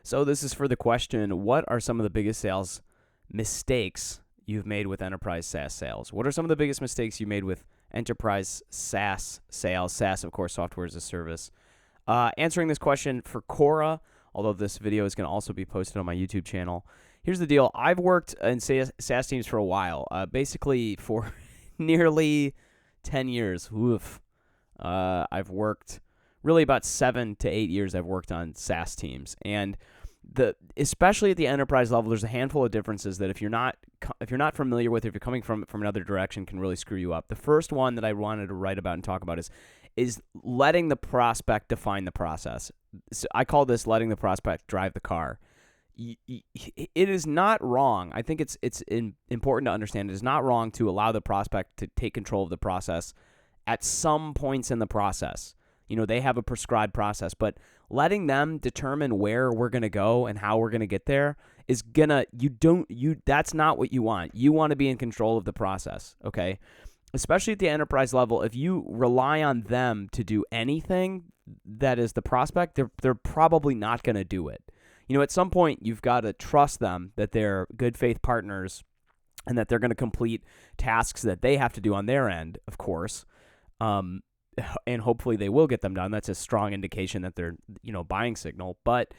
So this is for the question, what are some of the biggest sales mistakes you've made with enterprise SaaS sales? What are some of the biggest mistakes you made with enterprise SaaS sales? SaaS, of course, software as a service. Answering this question for Cora, although this video is going to also be posted on my YouTube channel. Here's the deal. I've worked in SaaS teams for a while, basically for nearly 10 years. Oof. I've worked really about 7 to 8 years I've worked on SaaS teams. And especially at the enterprise level, there's a handful of differences that if you're not familiar with, if you're coming from another direction, can really screw you up. The first one that I wanted to write about and talk about is letting the prospect define the process. So I call this letting the prospect drive the car. It is not wrong. I think it's important to understand. It is not wrong to allow the prospect to take control of the process at some points in the process. They have a prescribed process, but letting them determine where we're going to go and how we're going to get there is that's not what you want. You want to be in control of the process, okay? Especially at the enterprise level, if you rely on them to do anything that is the prospect, they're probably not going to do it. At some point, you've got to trust them that they're good faith partners and that they're going to complete tasks that they have to do on their end, of course. And hopefully they will get them done. That's a strong indication that they're, buying signal. But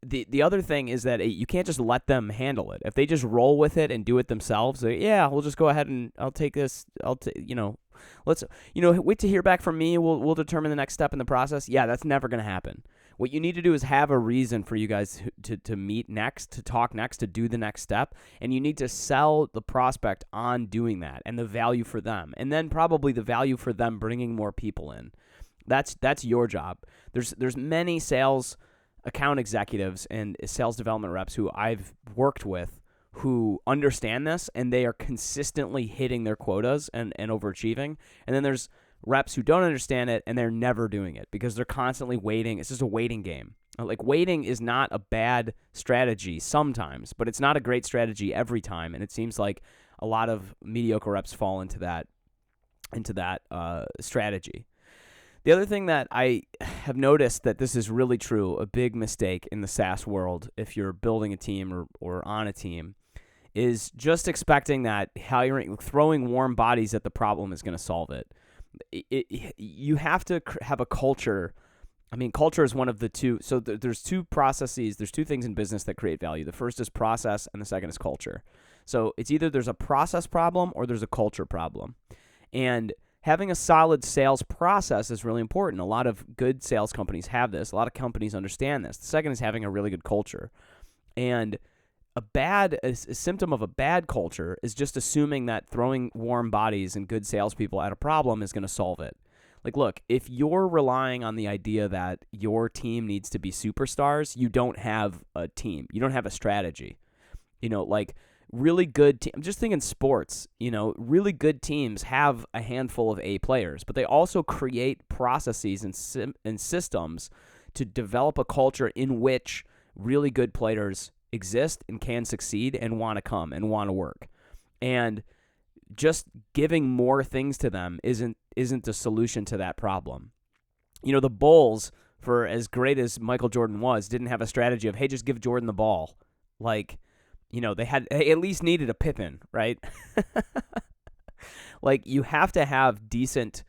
the other thing is that you can't just let them handle it. If they just roll with it and do it themselves, we'll just go ahead and I'll take this. Let's, wait to hear back from me. We'll determine the next step in the process. Yeah, that's never going to happen. What you need to do is have a reason for you guys to meet next, to talk next, to do the next step. And you need to sell the prospect on doing that and the value for them. And then probably the value for them bringing more people in. That's your job. There's many sales account executives and sales development reps who I've worked with who understand this and they are consistently hitting their quotas and overachieving. And then there's reps who don't understand it and they're never doing it because they're constantly waiting. It's just a waiting game. Like, waiting is not a bad strategy sometimes, but it's not a great strategy every time. And it seems like a lot of mediocre reps fall into that strategy. The other thing that I have noticed that this is really true, a big mistake in the SaaS world, if you're building a team or on a team, is just expecting that throwing warm bodies at the problem is going to solve it. You have to have a culture. I mean, culture is one of the two. So there's two processes. There's two things in business that create value. The first is process, and the second is culture. So it's either there's a process problem or there's a culture problem. And having a solid sales process is really important. A lot of good sales companies have this. A lot of companies understand this. The second is having a really good culture. And a symptom of a bad culture is just assuming that throwing warm bodies and good salespeople at a problem is going to solve it. Like, look, if you're relying on the idea that your team needs to be superstars, you don't have a team. You don't have a strategy. Like really good I'm just thinking sports. Really good teams have a handful of A players, but they also create processes and systems to develop a culture in which really good players exist and can succeed and want to come and want to work. And just giving more things to them isn't the solution to that problem. The Bulls, for as great as Michael Jordan was, didn't have a strategy of, hey, just give Jordan the ball. Like, they at least needed a Pippen, right? Like, you have to have decent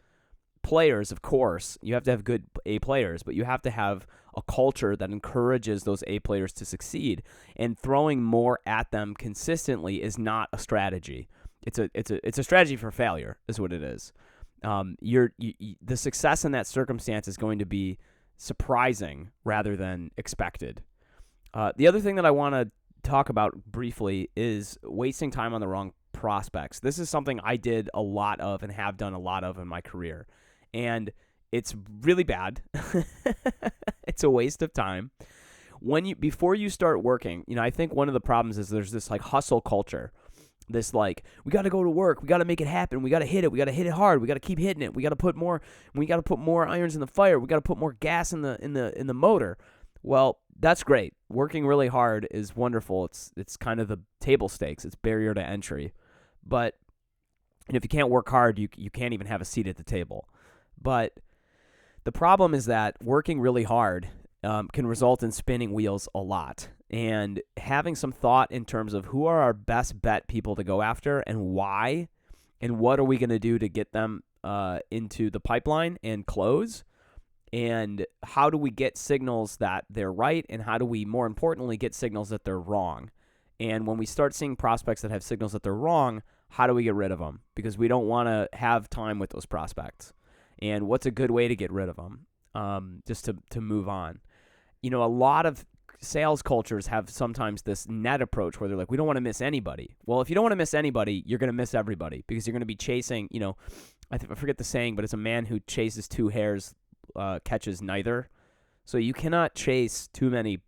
players, of course. You have to have good A players, but you have to have a culture that encourages those A players to succeed. And throwing more at them consistently is not a strategy. It's a strategy for failure, is what it is. The success in that circumstance is going to be surprising rather than expected. The other thing that I want to talk about briefly is wasting time on the wrong prospects. This is something I did a lot of and have done a lot of in my career. And it's really bad. It's a waste of time. Before you start working, I think one of the problems is there's this like hustle culture. This like, we got to go to work, we got to make it happen, we got to hit it, we got to hit it hard, we got to keep hitting it, we got to put more irons in the fire, we got to put more gas in the motor. Well, that's great. Working really hard is wonderful. It's kind of the table stakes. It's barrier to entry. But if you can't work hard, you can't even have a seat at the table. But the problem is that working really hard can result in spinning wheels a lot. And having some thought in terms of who are our best bet people to go after and why, and what are we going to do to get them into the pipeline and close, and how do we get signals that they're right, and how do we, more importantly, get signals that they're wrong. And when we start seeing prospects that have signals that they're wrong, how do we get rid of them? Because we don't want to have time with those prospects. And what's a good way to get rid of them? Just to move on. A lot of sales cultures have sometimes this net approach where they're like, we don't want to miss anybody. Well, if you don't want to miss anybody, you're going to miss everybody, because you're going to be chasing, I forget the saying, but it's a man who chases two hares catches neither. So you cannot chase too many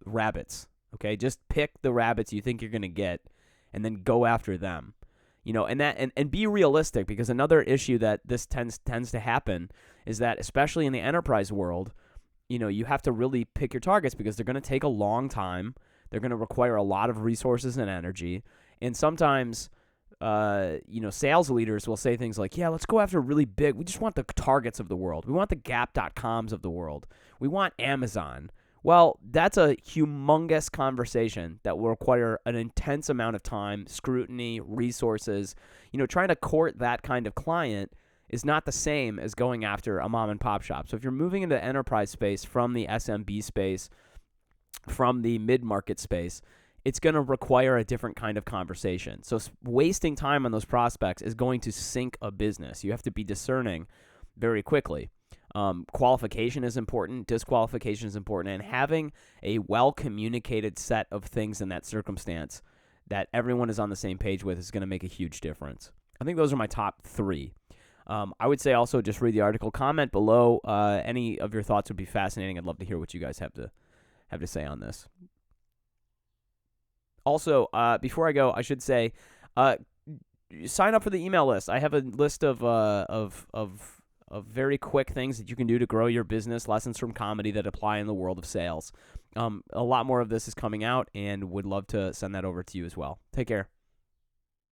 rabbits, okay? Just pick the rabbits you think you're going to get and then go after them. And be realistic, because another issue that this tends to happen is that, especially in the enterprise world, you have to really pick your targets, because they're going to take a long time. They're going to require a lot of resources and energy. And sometimes, sales leaders will say things like, yeah, let's go after really big. We just want the Targets of the world. We want the Gap.coms of the world. We want Amazon. Well, that's a humongous conversation that will require an intense amount of time, scrutiny, resources. Trying to court that kind of client is not the same as going after a mom and pop shop. So if you're moving into the enterprise space from the SMB space, from the mid-market space, it's going to require a different kind of conversation. So wasting time on those prospects is going to sink a business. You have to be discerning very quickly. Qualification is important. Disqualification is important. And having a well-communicated set of things in that circumstance that everyone is on the same page with is going to make a huge difference. I think those are my top 3. I would say also just read the article. Comment below. Any of your thoughts would be fascinating. I'd love to hear what you guys have to say on this. Also, before I go, I should say, sign up for the email list. I have a list of very quick things that you can do to grow your business, lessons from comedy that apply in the world of sales. A lot more of this is coming out, and would love to send that over to you as well. Take care.